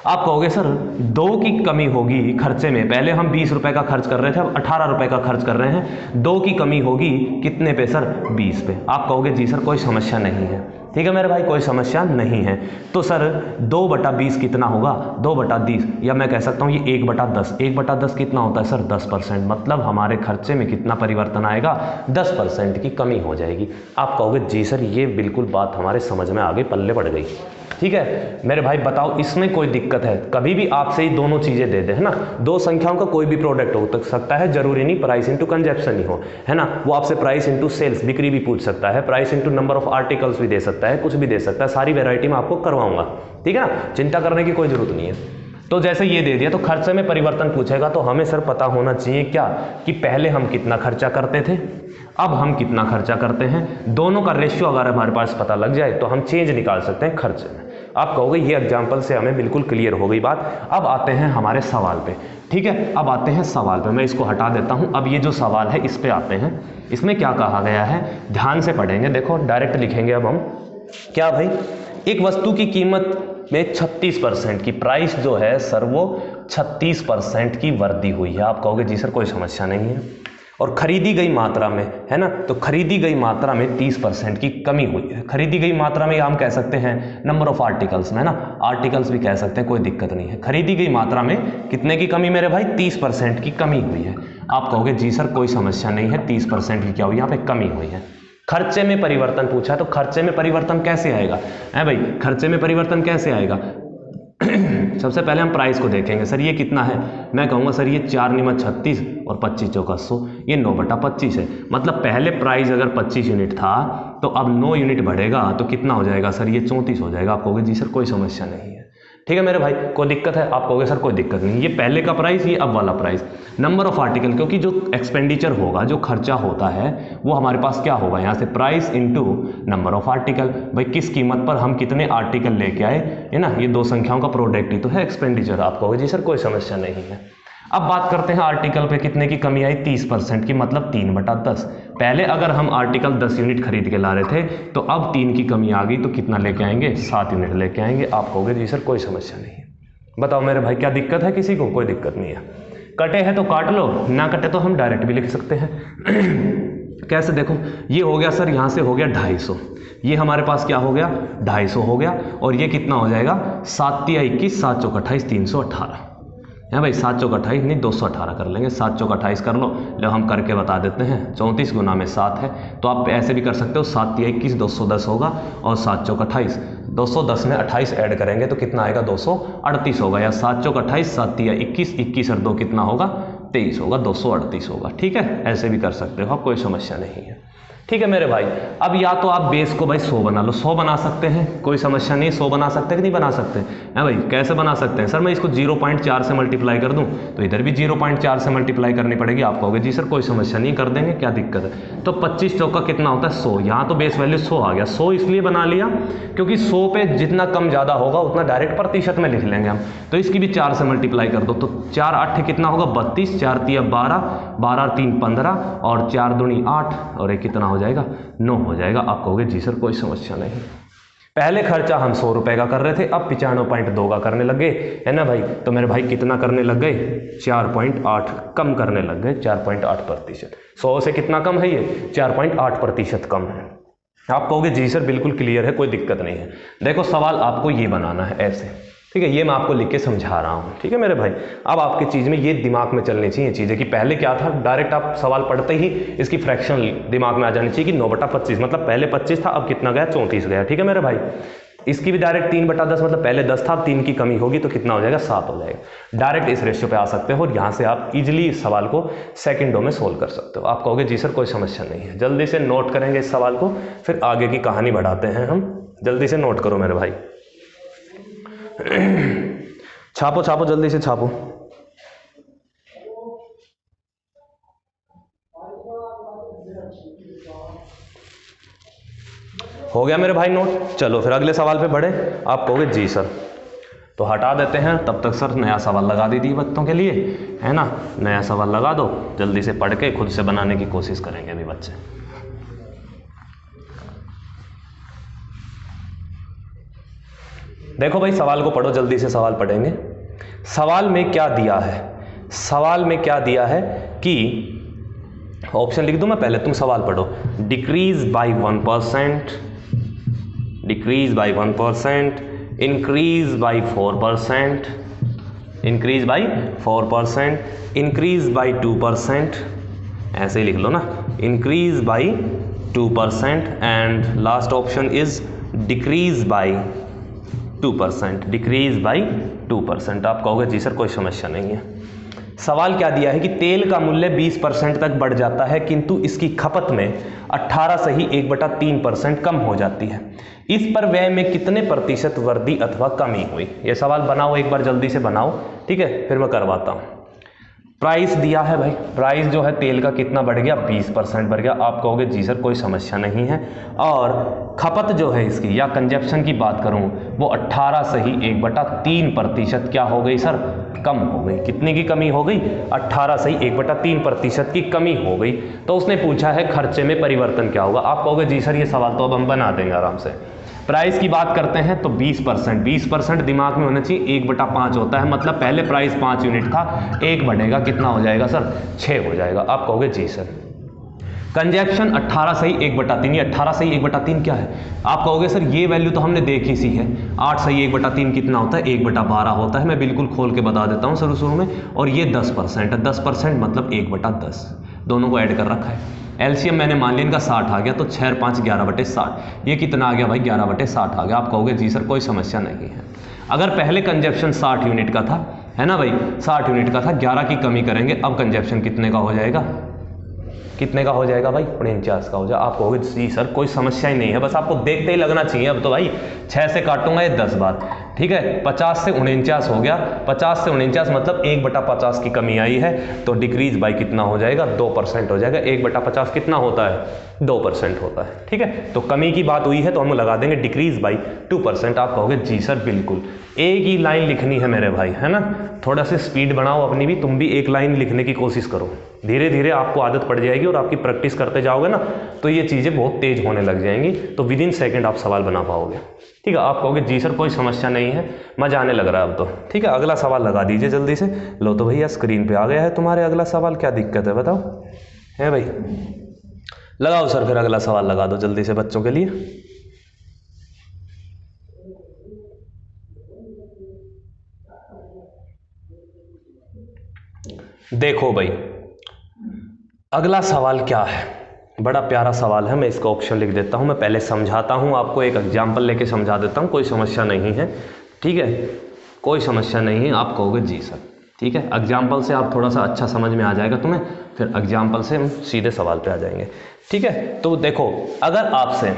आप कहोगे सर 2 की कमी होगी खर्चे में, पहले हम 20 रुपए का खर्च कर रहे थे, अब 18 रुपए का खर्च कर रहे हैं, 2 की कमी होगी कितने पे सर, 20 पे। आप कहोगे जी सर कोई समस्या नहीं है, ठीक है मेरे भाई, कोई समस्या नहीं है। तो सर 2/20 कितना होगा, 2/20, या मैं कह सकता हूँ ये 1/10, 1/10 कितना होता है सर, 10%, मतलब हमारे खर्चे में कितना परिवर्तन आएगा, 10% की कमी हो जाएगी। आप कहोगे जी सर ये बिल्कुल बात हमारे समझ में आगे पल्ले पड़ गई, ठीक है मेरे भाई। बताओ इसमें कोई दिक्कत है, कभी भी आपसे ही दोनों चीज़ें दे दे, है ना, 2 संख्याओं का कोई भी प्रोडक्ट हो सकता है, जरूरी नहीं प्राइस इंटू कंजप्शन ही हो, है ना। वो आपसे प्राइस इंटू सेल्स, बिक्री भी पूछ सकता है, price into number of articles भी दे सकता है, कुछ भी दे सकता है, सारी वेराइटी में आपको करवाऊंगा, ठीक है ना, चिंता करने की कोई जरूरत नहीं है। तो जैसे ये दे दिया, तो खर्चे में परिवर्तन पूछेगा तो हमें सर पता होना चाहिए क्या, कि पहले हम कितना खर्चा करते थे, अब हम कितना खर्चा करते हैं, दोनों का रेशियो अगर हमारे पास पता लग जाए तो हम चेंज निकाल सकते हैं खर्चे में। आप कहोगे ये एग्जाम्पल से हमें बिल्कुल क्लियर हो गई बात। अब आते हैं हमारे सवाल पे, ठीक है, अब आते हैं सवाल पे। मैं इसको हटा देता हूँ। अब ये जो सवाल है इस पे आते हैं। इसमें क्या कहा गया है, ध्यान से पढ़ेंगे, देखो डायरेक्ट लिखेंगे अब हम। क्या भाई, एक वस्तु की कीमत में 36% की प्राइस जो है सर वो 36% की वृद्धि हुई है। आप कहोगे जी सर कोई समस्या नहीं है। और खरीदी गई मात्रा में, है ना, तो खरीदी गई मात्रा में 30% की कमी हुई है। खरीदी गई मात्रा में हम कह सकते हैं नंबर ऑफ आर्टिकल्स में, है ना, आर्टिकल्स भी कह सकते हैं, कोई दिक्कत नहीं है। खरीदी गई मात्रा में कितने की कमी मेरे भाई? 30% की कमी हुई है। आप कहोगे जी सर कोई समस्या नहीं है, 30% की क्या हुई, यहाँ पे कमी हुई है। खर्चे में परिवर्तन पूछा है, तो खर्चे में परिवर्तन कैसे आएगा? है भाई, खर्चे में परिवर्तन कैसे आएगा? सबसे पहले हम प्राइस को देखेंगे। सर ये कितना है? मैं कहूँगा सर ये 4 × 36 और 25 × 100, ये 9/25 है। मतलब पहले प्राइस अगर 25 यूनिट था तो अब 9 यूनिट बढ़ेगा तो कितना हो जाएगा सर? ये 34 हो जाएगा। आप कहोगे जी सर कोई समस्या नहीं है, ठीक है मेरे भाई, कोई दिक्कत है? आप कहोगे सर कोई दिक्कत नहीं। ये पहले का प्राइस, ये अब वाला प्राइस। नंबर ऑफ आर्टिकल, क्योंकि जो एक्सपेंडिचर होगा, जो खर्चा होता है वो हमारे पास क्या होगा? यहाँ से price into number of article. भाई किस कीमत पर हम कितने आर्टिकल लेके आए, है ना, ये दो संख्याओं का प्रोडक्ट ही तो है एक्सपेंडिचर। आप कहोगे जी सर कोई समस्या नहीं है। अब बात करते हैं आर्टिकल पे कितने की कमी आई? 30% की, मतलब 3/10। पहले अगर हम आर्टिकल 10 यूनिट खरीद के ला रहे थे तो अब 3 की कमी आ गई तो कितना लेके आएंगे? 7 यूनिट लेके आएंगे। आप कहोगे जी सर कोई समस्या नहीं है। बताओ मेरे भाई क्या दिक्कत है? किसी को कोई दिक्कत नहीं है। कटे हैं तो काट लो, ना कटे तो हम डायरेक्ट भी लिख सकते हैं। कैसे? देखो ये हो गया सर, यहाँ से हो गया 250, ये हमारे पास क्या हो गया? 250 हो गया। और ये कितना हो जाएगा? 7 × 21, 7 × 28, 318 है भाई। 7 × 28 नहीं, 218 कर लेंगे। 7 × 28 कर लो, लो हम करके बता देते हैं। 34 × 7 है, तो आप ऐसे भी कर सकते हो। 7 × 21 210 होगा, और 7 × 28 210 में 28 ऐड करेंगे तो कितना आएगा? 238 होगा। या 7 × 28 7 × 21 21 और 2 कितना होगा? 23 होगा, 238 होगा। ठीक है, ऐसे भी कर सकते हो, कोई समस्या नहीं है। ठीक है मेरे भाई। अब या तो आप बेस को भाई 100 बना लो, 100 बना सकते हैं, कोई समस्या नहीं। 100 बना सकते हैं कि नहीं बना सकते हैं भाई? कैसे बना सकते हैं? सर मैं इसको 0.4 से मल्टीप्लाई कर दूं तो इधर भी 0.4 से मल्टीप्लाई करनी पड़ेगी। आप कहोगे जी सर कोई समस्या नहीं, कर देंगे, क्या दिक्कत है? तो 25 चौका कितना होता है? 100। यहाँ तो बेस वैल्यू 100 आ गया। 100 इसलिए बना लिया क्योंकि 100 पे जितना कम ज़्यादा होगा उतना डायरेक्ट प्रतिशत में लिख लेंगे हम। तो इसकी भी 4 से मल्टीप्लाई कर दो, तो 4 8 कितना होगा? 32, 4 × 12, 12 × 3 15, और 4 दूनी 8, और एक कितना हो जाएगा? 9 हो जाएगा। आप कहोगे जी सर कोई समस्या नहीं। पहले खर्चा हम 100 रुपए का कर रहे थे, अब 95.2 का करने लग गए, है ना भाई। तो मेरे भाई कितना करने लग गए? 4.8 कम करने लग गए, 4.8%। 100 से कितना कम है ये? 4.8% कम है। आप कहोगे जी सर बिल्कुल क्लियर है, कोई दिक्कत नहीं है। देखो सवाल आपको ये बनाना है ऐसे, ठीक है, ये मैं आपको लिख के समझा रहा हूँ, ठीक है मेरे भाई। अब आपकी चीज़ में ये दिमाग में चलनी चाहिए चीज़ें कि पहले क्या था, डायरेक्ट आप सवाल पढ़ते ही इसकी फ्रैक्शन दिमाग में आ जानी चाहिए कि 9/25, मतलब पहले 25 था, अब कितना गया? 34 गया, ठीक है मेरे भाई। इसकी भी डायरेक्ट 3/10, मतलब पहले 10 था, अब 3 की कमी होगी तो कितना हो जाएगा? 7 हो जाएगा। डायरेक्ट इस रेशियो पे आ सकते हो और यहाँ से आप इजीली इस सवाल को सेकंडों में सोल्व कर सकते हो। आप कहोगे जी सर कोई समस्या नहीं है। जल्दी से नोट करेंगे इस सवाल को, फिर आगे की कहानी बढ़ाते हैं हम। जल्दी से नोट करो मेरे भाई, छापो छापो, जल्दी से छापो। हो गया मेरे भाई नोट? चलो फिर अगले सवाल पे बढ़े। आप कहोगे जी सर, तो हटा देते हैं, तब तक सर नया सवाल लगा दीजिए बच्चों के लिए, है ना। नया सवाल लगा दो, जल्दी से पढ़ के खुद से बनाने की कोशिश करेंगे अभी बच्चे। देखो भाई सवाल को पढ़ो, जल्दी से सवाल पढ़ेंगे। सवाल में क्या दिया है? सवाल में क्या दिया है कि ऑप्शन लिख दूं मैं, पहले तुम सवाल पढ़ो। Decrease by 1%, decrease by 1%, increase by 4%, increase by 4%, increase by 2%, ऐसे ही लिख लो ना, increase by 2%, and last option is decrease by 2%, decrease by 2%। आप कहोगे जी सर कोई समस्या नहीं है। सवाल क्या दिया है कि तेल का मूल्य 20% तक बढ़ जाता है किंतु इसकी खपत में 18 से ही 1/3% कम हो जाती है। इस पर व्यय में कितने प्रतिशत वृद्धि अथवा कमी हुई? ये सवाल बनाओ एक बार, जल्दी से बनाओ, ठीक है, फिर मैं करवाता हूँ। प्राइस दिया है भाई, प्राइस जो है तेल का कितना बढ़ गया? 20% बढ़ गया। आप कहोगे जी सर कोई समस्या नहीं है। और खपत जो है इसकी या कंजप्शन की बात करूं वो 18 से ही 1/3% क्या हो गई सर? कम हो गई। कितनी की कमी हो गई? 18 से ही 1/3% की कमी हो गई। तो उसने पूछा है खर्चे में परिवर्तन क्या होगा। आप कहोगे जी सर ये सवाल तो अब हम बना देंगे आराम से। प्राइस की बात करते हैं तो 20%, 20% दिमाग में होना चाहिए, 1/5 होता है, मतलब पहले प्राइस 5 यूनिट था, 1 बढ़ेगा कितना हो जाएगा सर, 6 हो जाएगा। आप कहोगे जी सर। कंजैक्शन 18 सही 1/3, ये 18 सही 1/3 क्या है? आप कहोगे सर ये वैल्यू तो हमने देखी सी है, 8 सही 1/3 कितना होता है, 1/12 होता है। मैं बिल्कुल खोल के बता देता हूँ शुरू में। और ये 10% है, 10% मतलब 1/10, दोनों को ऐड कर रखा है। एलसीएम मैंने मान लिया इनका 60 आ गया, तो 6 और 5 11/60, ये कितना आ गया भाई 11/60 आ गया। आप कहोगे जी सर कोई समस्या नहीं है। अगर पहले कंजप्शन 60 यूनिट का था, है ना भाई, 60 यूनिट का था, 11 की कमी करेंगे, अब कंजप्शन कितने का हो जाएगा, कितने का हो जाएगा भाई, 49 का हो जाएगा। आप कहोगे जी सर कोई समस्या ही नहीं है, बस आपको देखते ही लगना चाहिए। अब तो भाई 6 से काटूंगा ये 10 बार, ठीक है, 50 से 49 हो गया, 50 से 49 मतलब 1/50 की कमी आई है, तो डिक्रीज बाई कितना हो जाएगा, 2% हो जाएगा। 1/50 कितना होता है, 2% होता है, ठीक है। तो कमी की बात हुई है तो हम लगा देंगे डिक्रीज बाई 2%। आप कहोगे जी सर बिल्कुल, एक ही लाइन लिखनी है मेरे भाई, है ना, थोड़ा सा स्पीड बढ़ाओ अपनी भी, तुम भी एक लाइन लिखने की कोशिश करो, धीरे धीरे आपको आदत पड़ जाएगी और आपकी प्रैक्टिस करते जाओगे ना तो ये चीज़ें बहुत तेज होने लग जाएंगी, तो विद इन सेकेंड आप सवाल बना पाओगे, ठीक है। आप कहोगे जी सर कोई समस्या नहीं है, मजा आने लग रहा है अब तो, ठीक है। अगला सवाल लगा दीजिए जल्दी से। लो तो भैया स्क्रीन पे आ गया है तुम्हारे अगला सवाल, क्या दिक्कत है बताओ, है भाई, लगाओ सर फिर अगला सवाल लगा दो जल्दी से बच्चों के लिए। देखो भाई अगला सवाल क्या है, बड़ा प्यारा सवाल है, मैं इसका ऑप्शन लिख देता हूं, मैं पहले समझाता हूं आपको, एक एग्जाम्पल लेके समझा देता हूं, कोई समस्या नहीं है, ठीक है, कोई समस्या नहीं है। आप कहोगे जी सर, ठीक है, एग्जाम्पल से आप थोड़ा सा अच्छा समझ में आ जाएगा तुम्हें, फिर एग्जाम्पल से हम सीधे सवाल पे आ जाएंगे, ठीक है। तो देखो अगर आपसे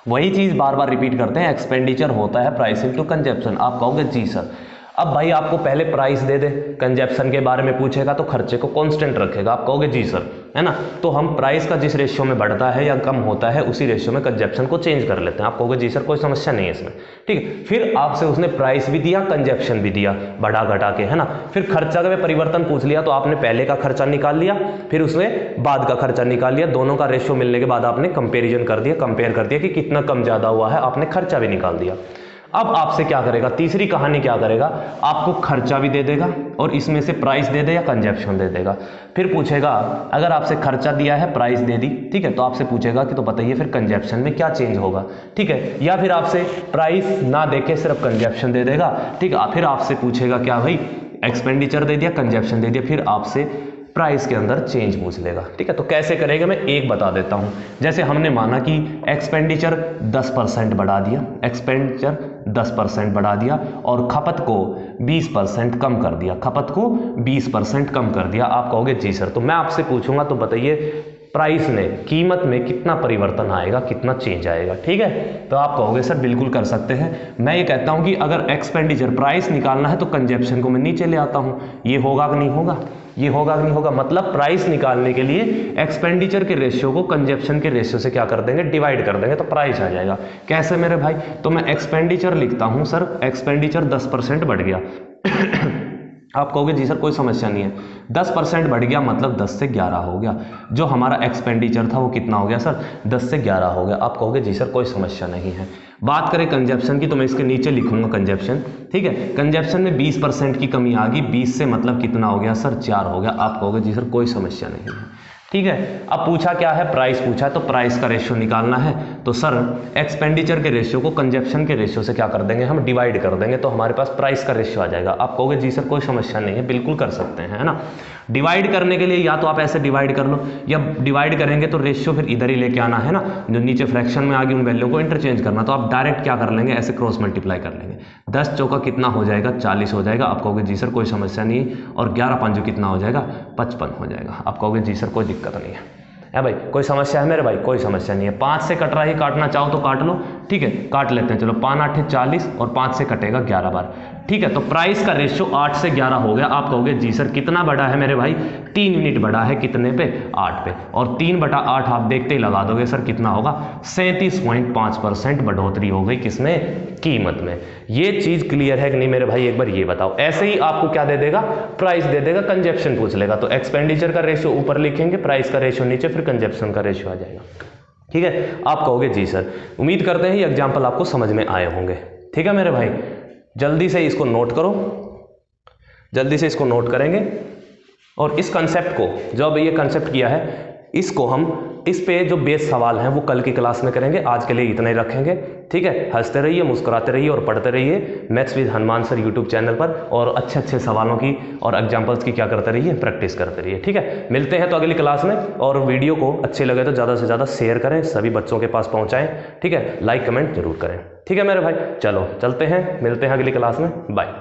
वही चीज़ बार बार रिपीट करते हैं, एक्सपेंडिचर होता है प्राइस इनटू कंजप्शन, आप कहोगे जी सर। अब भाई आपको पहले प्राइस दे दे, कंजप्शन के बारे में पूछेगा तो खर्चे को कांस्टेंट रखेगा, आप कहोगे जी सर, है ना। तो हम प्राइस का जिस रेशियो में बढ़ता है या कम होता है उसी रेशियो में कंजप्शन को चेंज कर लेते हैं, आप कहोगे जी सर कोई समस्या नहीं है इसमें, ठीक है। फिर आपसे उसने प्राइस भी दिया, कंजप्शन भी दिया, बढ़ा घटा के, है ना। फिर खर्चा का परिवर्तन पूछ लिया, तो आपने पहले का खर्चा निकाल लिया, फिर उसने बाद का खर्चा निकाल लिया, दोनों का रेशियो मिलने के बाद आपने कंपेरिजन कर दिया, कंपेयर कर दिया कि कितना कम ज़्यादा हुआ है, आपने खर्चा भी निकाल दिया। अब आपसे क्या करेगा, तीसरी कहानी क्या करेगा, आपको खर्चा भी दे देगा और इसमें से प्राइस दे दे या कंजप्शन दे देगा। फिर पूछेगा, अगर आपसे खर्चा दिया है प्राइस दे दी, ठीक है, तो आपसे पूछेगा कि तो बताइए फिर कंजप्शन में क्या चेंज होगा, ठीक है। या फिर आपसे प्राइस ना देके सिर्फ कंजप्शन दे देगा, ठीक है। फिर आपसे पूछेगा क्या भाई, एक्सपेंडिचर दे दिया, कंजप्शन दे दिया, फिर आपसे प्राइस के अंदर चेंज पूछ लेगा, ठीक है। तो कैसे करेगा मैं एक बता देता हूं। जैसे हमने माना कि एक्सपेंडिचर 10% बढ़ा दिया, एक्सपेंडिचर 10% बढ़ा दिया और खपत को 20% कम कर दिया, खपत को 20% कम कर दिया। आप कहोगे जी सर, तो मैं आपसे पूछूंगा तो बताइए प्राइस में, कीमत में कितना परिवर्तन आएगा, कितना चेंज आएगा, ठीक है। तो आप कहोगे सर बिल्कुल कर सकते हैं। मैं ये कहता हूं कि अगर एक्सपेंडिचर प्राइस निकालना है तो कंजप्शन को मैं नीचे ले आता हूं, ये होगा कि नहीं होगा, ये होगा कि नहीं होगा, मतलब प्राइस निकालने के लिए एक्सपेंडिचर के रेशियो को कंजप्शन के रेशियो से क्या कर देंगे, डिवाइड कर देंगे, तो प्राइस आ जाएगा। कैसे मेरे भाई, तो मैं एक्सपेंडिचर लिखता हूं, सर एक्सपेंडिचर 10% बढ़ गया आप कहोगे जी सर कोई समस्या नहीं है, 10% बढ़ गया मतलब 10 से 11 हो गया, जो हमारा एक्सपेंडिचर था वो कितना हो गया सर, 10 से 11 हो गया। आप कहोगे जी सर कोई समस्या नहीं है। बात करें कंजप्शन की तो मैं इसके नीचे लिखूंगा कंजप्शन, ठीक है। कंजप्शन में 20% की कमी आ गई, 20 से मतलब कितना हो गया सर, 4 हो गया। आप कहोगे जी सर कोई समस्या नहीं है, ठीक है। अब पूछा क्या है, प्राइस पूछा है, तो प्राइस का रेशियो निकालना है, तो सर एक्सपेंडिचर के रेशियो को कंजप्शन के रेशियो से क्या कर देंगे, हम डिवाइड कर देंगे, तो हमारे पास प्राइस का रेशियो आ जाएगा। आप कहोगे जी सर कोई समस्या नहीं है, बिल्कुल कर सकते हैं, है ना। डिवाइड करने के लिए या तो आप ऐसे डिवाइड कर लो, या डिवाइड करेंगे तो रेशियो फिर इधर ही लेके आना है ना, जो नीचे फ्रैक्शन में आ गई उन वैल्यू को इंटरचेंज करना, तो आप डायरेक्ट क्या कर लेंगे, ऐसे क्रॉस मल्टीप्लाई कर लेंगे। 10 चौका कितना हो जाएगा, 40 हो जाएगा। आप कहोगे जी सर कोई समस्या नहीं, और 11 पंजो कितना हो जाएगा, 55 हो जाएगा। आप कहोगे जी सर कोई दिक्कत नहीं है भाई, कोई समस्या है मेरे भाई, कोई समस्या नहीं है। 5 से कट रहा है, काटना चाहो तो काट लो, ठीक है, काट लेते हैं, चलो 5 8 40 और 5 से कटेगा 11 बार, ठीक है। तो प्राइस का रेशियो 8 से 11 हो गया। आप कहोगे जी सर कितना बढ़ा है मेरे भाई, 3 यूनिट बढ़ा है, कितने पे, 8 पे, और 3/8 आप देखते ही लगा दोगे सर कितना होगा, 37.5% बढ़ोतरी हो गई, किसमें, कीमत में। ये चीज क्लियर है कि नहीं मेरे भाई, एक बार ये बताओ। ऐसे ही आपको क्या दे देगा, प्राइस दे देगा, कंजप्शन पूछ लेगा, तो एक्सपेंडिचर का रेशियो ऊपर लिखेंगे, प्राइस का रेशियो नीचे, फिर कंजप्शन का रेशियो आ जाएगा, ठीक है, आप कहोगे जी सर। उम्मीद करते हैं ये एग्जाम्पल आपको समझ में आए होंगे। ठीक है मेरे भाई, जल्दी से इसको नोट करो, जल्दी से इसको नोट करेंगे। और इस कंसेप्ट को, जो अब ये कंसेप्ट किया है, इसको हम इस पे जो बेस सवाल हैं वो कल की क्लास में करेंगे। आज के लिए इतना ही रखेंगे। ठीक है, हंसते रहिए, मुस्कुराते रहिए और पढ़ते रहिए maths with Hanuman sir YouTube channel पर, और अच्छे अच्छे सवालों की और एग्जाम्पल्स की क्या करते रहिए, प्रैक्टिस करते रहिए। ठीक है, मिलते हैं तो अगली क्लास में। और वीडियो को अच्छे लगे तो ज़्यादा से ज़्यादा शेयर करें, सभी बच्चों के पास पहुँचाएँ। ठीक है, लाइक कमेंट जरूर करें। ठीक है मेरे भाई, चलो चलते हैं, मिलते हैं अगली क्लास में, बाय।